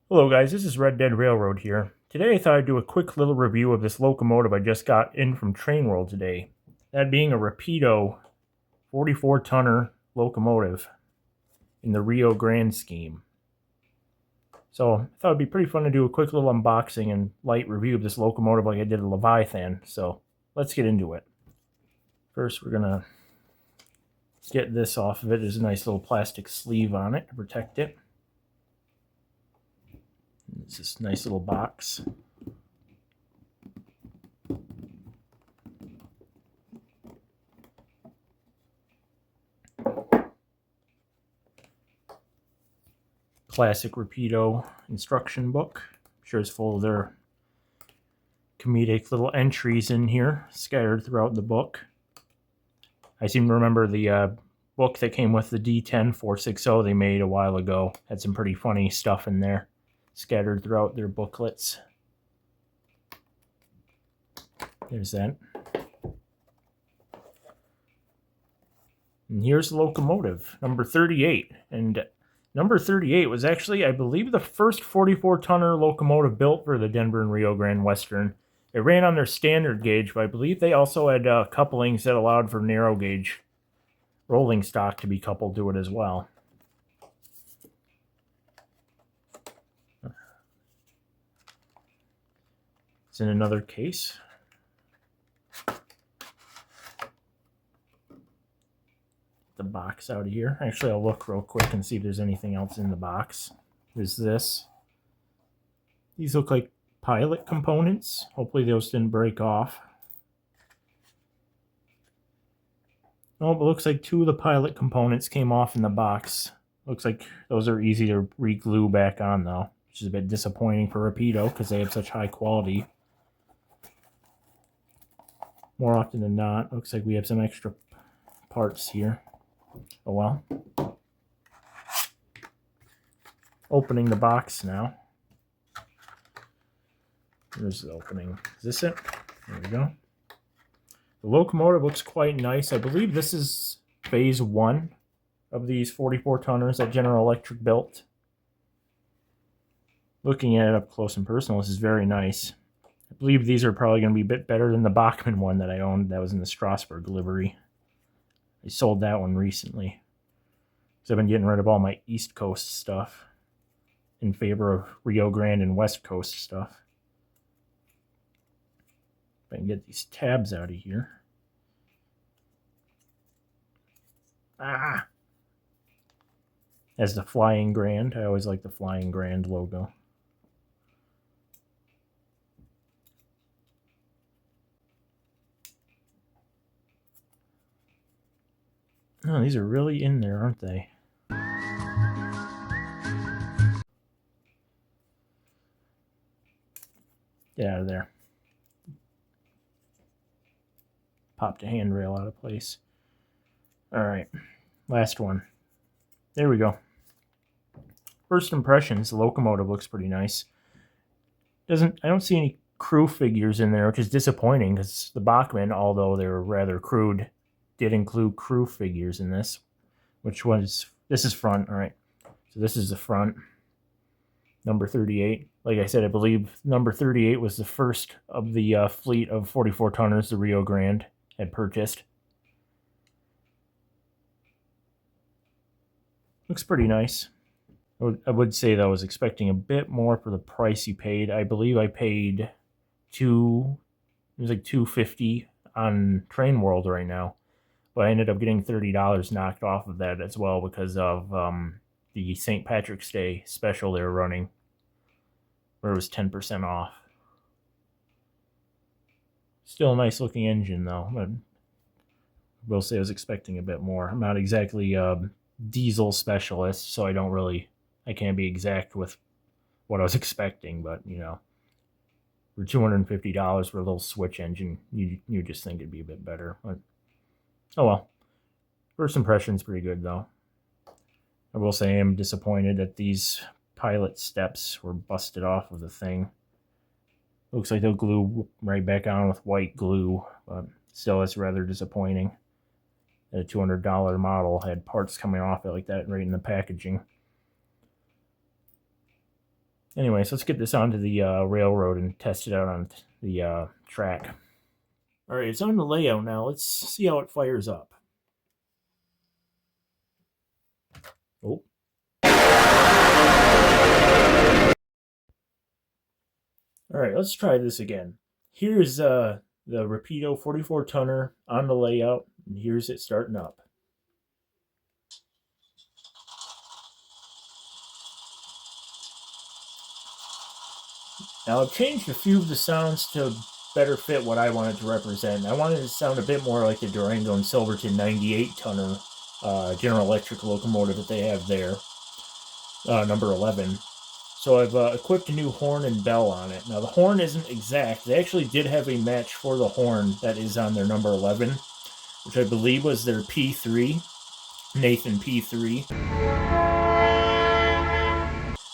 Hello guys, this is Red Dead Railroad here. Today I thought I'd do a quick little review of this locomotive I just got in from Train World today. That being a Rapido 44-tonner locomotive in the Rio Grande scheme. So I thought it'd be pretty fun to do a quick little unboxing and light review of this locomotive like I did a Leviathan. So let's get into it. First we're gonna get this off of it. There's a nice little plastic sleeve on it to protect it. It's this nice little box. Classic Rapido instruction book. I'm sure it's full of their comedic little entries in here, scattered throughout the book. I seem to remember the book that came with the D10-460 they made a while ago. Had some pretty funny stuff in there, scattered throughout their booklets. There's that. And here's the locomotive, number 38. And number 38 was actually, I believe, the first 44-tonner locomotive built for the Denver and Rio Grande Western. It ran on their standard gauge, but I believe they also had couplings that allowed for narrow gauge rolling stock to be coupled to it as well. It's in another case. The box out of here. Actually, I'll look real quick and see if there's anything else in the box. There's this. These look like pilot components. Hopefully those didn't break off. Oh, but it looks like two of the pilot components came off in the box. Looks like those are easy to re-glue back on though, which is a bit disappointing for Rapido because they have such high quality. More often than not, looks like we have some extra parts here. Oh well. Opening the box now. Here's the opening. Is this it? There we go. The locomotive looks quite nice. I believe this is phase 1 of these 44-tonners that General Electric built. Looking at it up close and personal, this is very nice. I believe these are probably going to be a bit better than the Bachmann one that I owned that was in the Strasbourg livery. I sold that one recently. So I've been getting rid of all my East Coast stuff in favor of Rio Grande and West Coast stuff. If I can get these tabs out of here. Ah! As the Flying Grand. I always like the Flying Grand logo. Oh, these are really in there, aren't they? Get out of there. Popped a handrail out of place. Alright, last one. There we go. First impressions, the locomotive looks pretty nice. I don't see any crew figures in there, which is disappointing because the Bachmann, although they were rather crude, did include crew figures in this. This is front, alright. So this is the front. Number 38. Like I said, I believe number 38 was the first of the fleet of 44-tonners the Rio Grande had purchased. Looks pretty nice. I would say that I was expecting a bit more for the price you paid. I believe I paid it was like $250 on Train World right now. But I ended up getting $30 knocked off of that as well because of the St. Patrick's Day special they were running, where it was 10% off. Still a nice looking engine though, but I will say I was expecting a bit more. I'm not exactly a diesel specialist, so I can't be exact with what I was expecting, but you know, for $250 for a little switch engine, you just think it'd be a bit better. But oh well. First impression's pretty good though. I will say I'm disappointed that these pilot steps were busted off of the thing. Looks like they'll glue right back on with white glue, but still it's rather disappointing that a $200 model had parts coming off it like that right in the packaging. Anyway, so let's get this onto the railroad and test it out on the track. All right, it's on the layout now. Let's see how it fires up. Oh. All right, let's try this again. Here's the Rapido 44 tonner on the layout, and here's it starting up. Now I've changed a few of the sounds to better fit what I wanted to represent. I wanted it to sound a bit more like the Durango and Silverton 98 tonner General Electric locomotive that they have there, number 11. So I've equipped a new horn and bell on it. Now the horn isn't exact. They actually did have a match for the horn that is on their number 11, which I believe was their P3, Nathan P3.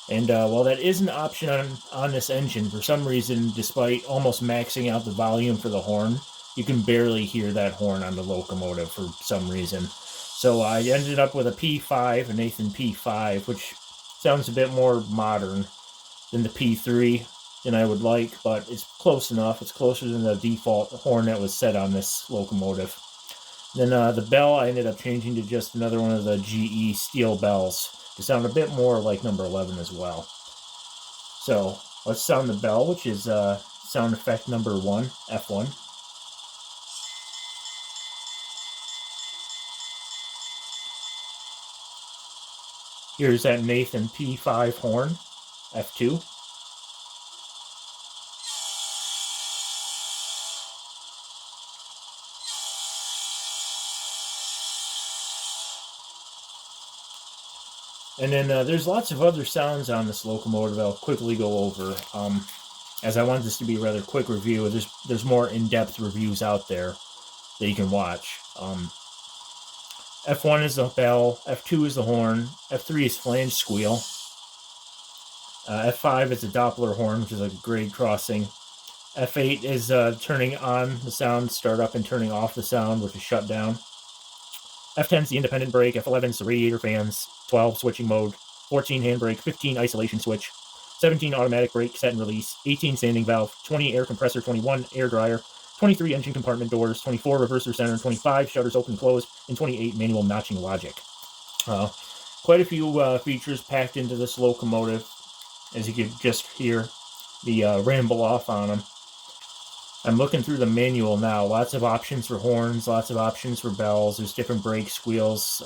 And while that is an option on this engine, for some reason, despite almost maxing out the volume for the horn, you can barely hear that horn on the locomotive for some reason. So I ended up with a P5, a Nathan P5, which sounds a bit more modern than the P3 than I would like, but it's close enough. It's closer than the default horn that was set on this locomotive. Then the bell I ended up changing to just another one of the GE steel bells to sound a bit more like number 11 as well. So let's sound the bell, which is sound effect number 1, F1. Here's that Nathan P5 horn, F2. And then there's lots of other sounds on this locomotive I'll quickly go over. As I want this to be a rather quick review, there's more in-depth reviews out there that you can watch. F1 is the bell, F2 is the horn, F3 is flange squeal, F5 is a Doppler horn, which is a grade crossing. F8 is turning on the sound, start up, and turning off the sound, which is shut down. F10 is the independent brake, F11 is the radiator fans, 12 switching mode, 14 handbrake, 15 isolation switch, 17 automatic brake set and release, 18 standing valve, 20 air compressor, 21 air dryer, 23 engine compartment doors, 24 reverser center, 25 shutters open closed, and 28 manual notching logic. Quite a few features packed into this locomotive, as you could just hear the ramble off on them. I'm looking through the manual now. Lots of options for horns, lots of options for bells. There's different brake squeals,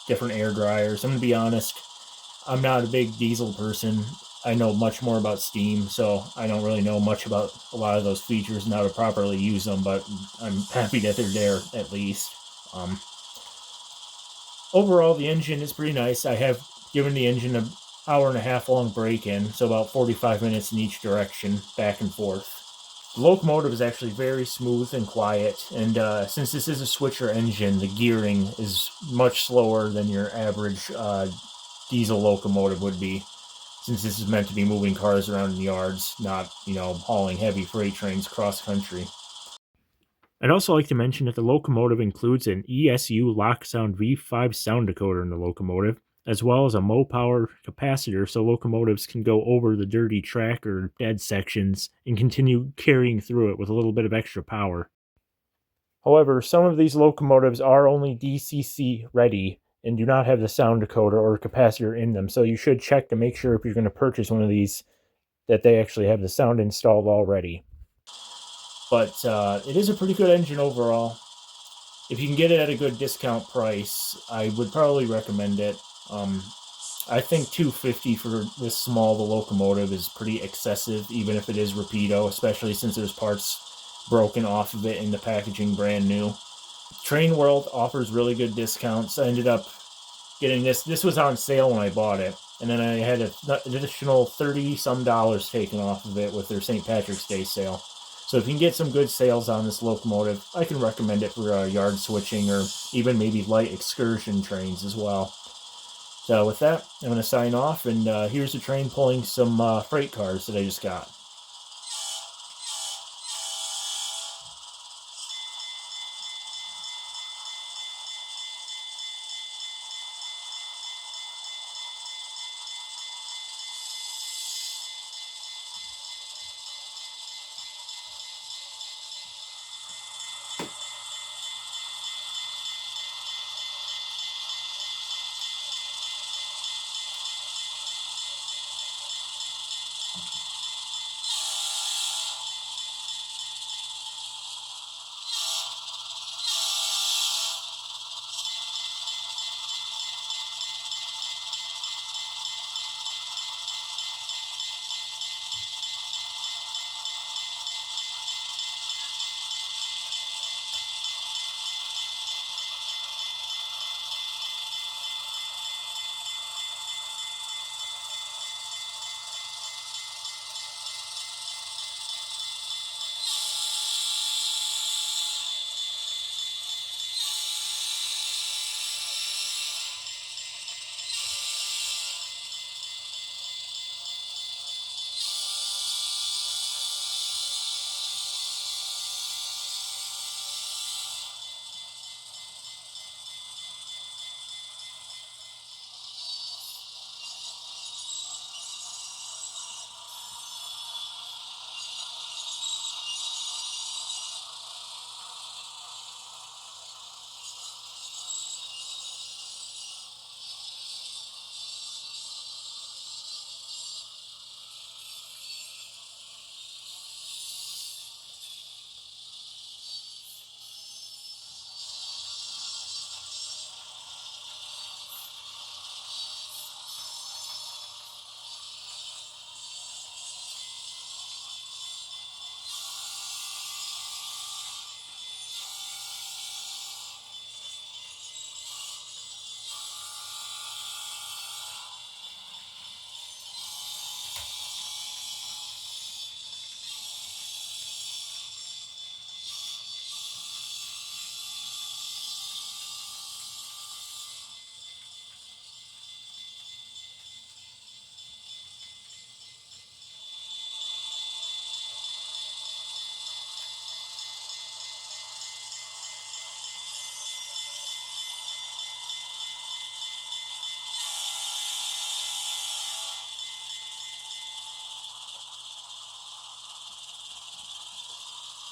different air dryers. I'm going to be honest, I'm not a big diesel person. I know much more about steam, so I don't really know much about a lot of those features and how to properly use them, but I'm happy that they're there at least. Overall, the engine is pretty nice. I have given the engine an hour and a half long break-in, so about 45 minutes in each direction, back and forth. The locomotive is actually very smooth and quiet, and since this is a switcher engine, the gearing is much slower than your average diesel locomotive would be, since this is meant to be moving cars around in the yards, not, hauling heavy freight trains cross country. I'd also like to mention that the locomotive includes an ESU Locksound V5 sound decoder in the locomotive, as well as a low-power capacitor so locomotives can go over the dirty track or dead sections and continue carrying through it with a little bit of extra power. However, some of these locomotives are only DCC ready and do not have the sound decoder or capacitor in them, so you should check to make sure if you're going to purchase one of these that they actually have the sound installed already. But it is a pretty good engine overall. If you can get it at a good discount price, I would probably recommend it. I think $250 for this small of a locomotive is pretty excessive, even if it is Rapido, especially since there's parts broken off of it in the packaging brand new. Train World offers really good discounts. I ended up getting this. This was on sale when I bought it, and then I had an additional $30-some taken off of it with their St. Patrick's Day sale. So if you can get some good sales on this locomotive, I can recommend it for yard switching or even maybe light excursion trains as well. So with that, I'm going to sign off, and here's the train pulling some freight cars that I just got.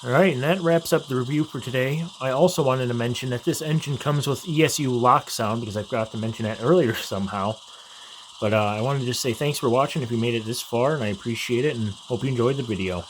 Alright, and that wraps up the review for today. I also wanted to mention that this engine comes with ESU lock sound, because I forgot to mention that earlier somehow. But I wanted to just say thanks for watching if you made it this far, and I appreciate it, and hope you enjoyed the video.